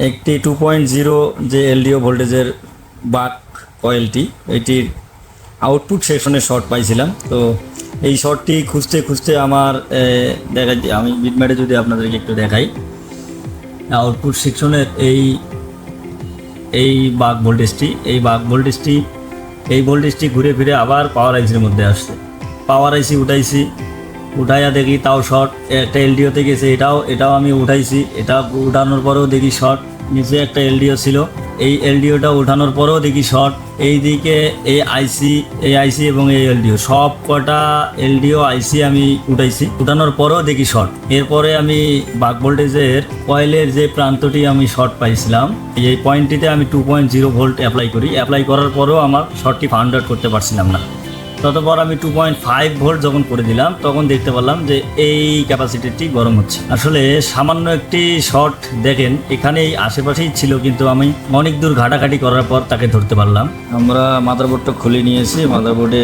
একটি 2.0 যে এলডিও ভোল্টেজের বাক কয়েলটি, এটির আউটপুট সেকশনে শর্ট পাইছিলাম। তো এই শর্টটি খুঁজতে খুঁজতে আমার দেখাই, আমি বিটম্যাটে যদি আপনাদেরকে একটু দেখাই, আউটপুট সেকশনের এই বাক ভোল্টেজটি এই ভোল্টেজটি ঘুরে ফিরে আবার পাওয়ার আইসির মধ্যে আসছে। পাওয়ার আইসি উঠাইয়া দেখি তাও শর্ট। একটা এলডিওতে গেছে, এটাও আমি উঠাইছি, এটা উঠানোর পরেও দেখি শর্ট। নিচে একটা এলডিও ছিল, এই এলডিওটা উঠানোর পরেও দেখি শর্ট। এইদিকে এই আইসি এবং এই এলডিও, সব কটা এলডিও আইসি আমি উঠানোর পরেও দেখি শর্ট। এরপরে আমি বাক ভোল্টেজের কয়েলের যে প্রান্তটি আমি শর্ট পাইছিলাম, এই পয়েন্টটিতে আমি 2.0 ভোল্ট অ্যাপ্লাই করার পরেও আমার শর্টটি ফাউন্ড আউট করতে পারছিলাম না। ততপর আমি 2.5 ভোল্ট যখন করে দিলাম, তখন দেখতে পারলাম যে এই ক্যাপাসিটিটি গরম হচ্ছে। আসলে সামান্য একটি শর্ট দেখেন এখানেই আশেপাশেই ছিল, কিন্তু আমি অনেক দূর ঘাটাঘাটি করার পর তাকে ধরতে পারলাম। আমরা মাদারবোর্ডটা খুলে নিয়েছি। মাদারবোর্ডে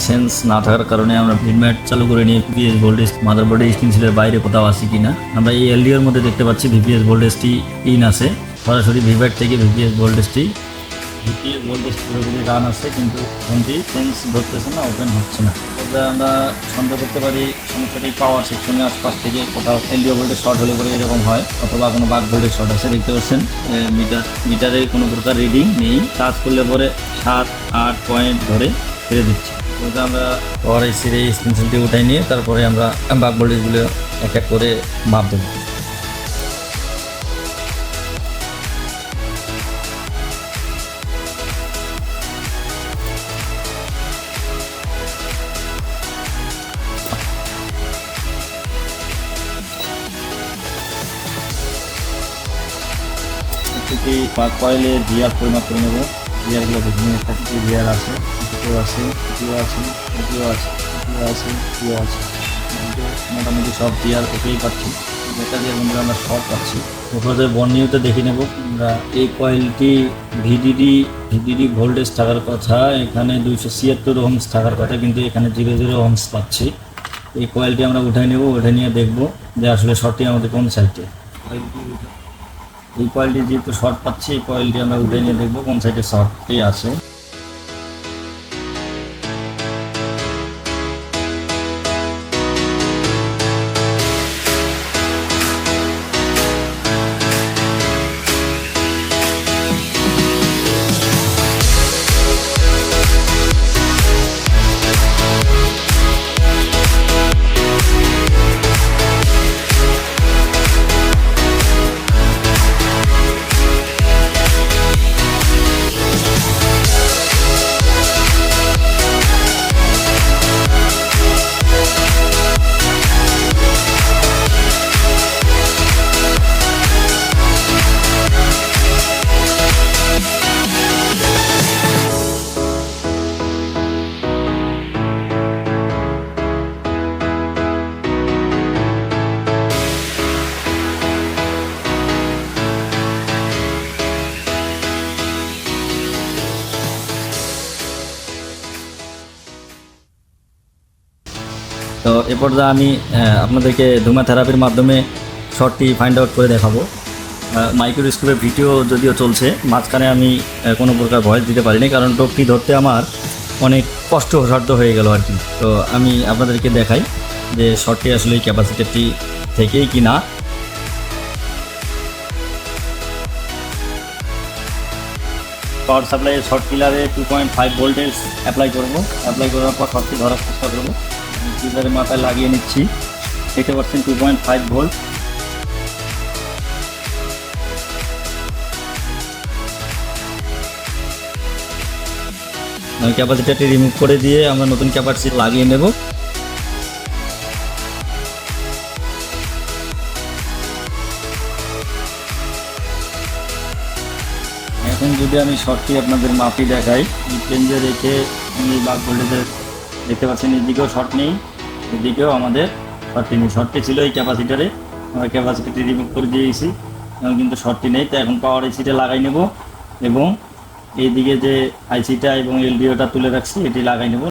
সেন্স না থাকার কারণে আমরা ভিটম্যাট চালু করে নিয়ে ভিপিএস ভোল্টেজ মাদারবোর্ডে স্ক্রিন সেলের বাইরে কোথাও আছে কিনা। আমরা এই এলডিওর মধ্যে দেখতে পাচ্ছি ভিপিএস ভোল্টেজটি ইন আছে। সরাসরি ভিভ্যাট থেকে ভিপিএস ভোল্টেজ পুরোপুরি রান আছে, কিন্তু ফোনটি সেন্স ধরতেছে না, ওপেন হচ্ছে না। তবে আমরা সন্দেহ করতে পারি সমস্যাটি পাওয়ার সেকশনের আশপাশ থেকে কোথাও এলডিও ভোল্টেজ শর্ট হলে পরে এরকম হয়, অথবা কোনো বাক ভোল্টেজ শর্ট আছে। দেখতে পাচ্ছেন মিটারে কোনো প্রকার রিডিং নেই। টাচ করলে পরে 7-8 পয়েন্ট ধরে ছেড়ে দিচ্ছে। ওটা আমরা পাওয়ার আইসির এই স্ক্রিনশটটি উঠাই নিয়ে তারপরে আমরা বাক ভোল্টেজগুলো এক এক করে মাপ দেবো। বাক কয়েলে গিয়ার পরিমাপ করে নেবো। গিয়ারগুলো বিভিন্ন একটা কিছু গিয়ার আছে, মোটামুটি সব গিয়ার ওকেই পাচ্ছি। একটা গিয়ার মধ্যে আমরা সব পাচ্ছি। ওপরে বর্ণিয়তে দেখে নেব। আমরা এই কয়েলটি ভিডিডি ভোল্টেজ থাকার কথা, এখানে 276 ওহমস থাকার কথা, কিন্তু এখানে 00 ওহমস পাচ্ছি। এই কয়েলটি আমরা উঠাই নেব, উঠে নিয়ে দেখবো যে আসলে শর্টটি আমাদের কোন সাইডে। এই কয়েলটি যেহেতু শর্ট পাচ্ছি, এই কয়েলটি আমরা উঠে নিয়ে দেখবো কোন সাইডে শর্টটি আছে। তো এ পর্যায়ে আমি আপনাদেরকে ধুমা থেরাপির মাধ্যমে শর্টটি ফাইন্ড আউট করে দেখাবো। মাইক্রোস্কোপে ভিডিও যদিও চলছে, মাঝখানে আমি কোনো প্রকার ভয়েস দিতে পারিনি, কারণ টোপটি ধরতে আমার অনেক কষ্টসাধ্য হয়ে গেল আর কি। তো আমি আপনাদেরকে দেখাই যে শর্টটি আসলে এই ক্যাপাসিটিটি থেকেই কি না। পাওয়ার সাপ্লাইয়ের শর্ট পিলারে 2.5 ভোল্টেজ অ্যাপ্লাই করার পর শর্টটি ধরার চেষ্টা করবো। পিলারের মাথায় লাগিয়ে নিচ্ছি। দেখতে পাচ্ছেন 2.5 ভোল্ট। ক্যাপাসিটারটি রিমুভ করে দিয়ে আমরা নতুন ক্যাপাসিটি লাগিয়ে নেব। এখন যদি আমি শর্টটি আপনাদের মাপি দেখাই, রেঞ্জে রেখে আমি বাক ভোল্টেজের দেখতে পাচ্ছেন এদিকেও শর্ট নেই, এদিকেও আমাদের শর্টটি নেই। শর্টটি ছিল এই ক্যাপাসিটারে, আমরা ক্যাপাসিটিটি রিমুভ করে দিয়েছি, এখন কিন্তু শর্টটি নেই। তো এখন পাওয়ার আইসিটা লাগাই নেব এবং এইদিকে যে আইসিটা এবং এলডিওটা তুলে রাখছি এটি লাগাই নেব।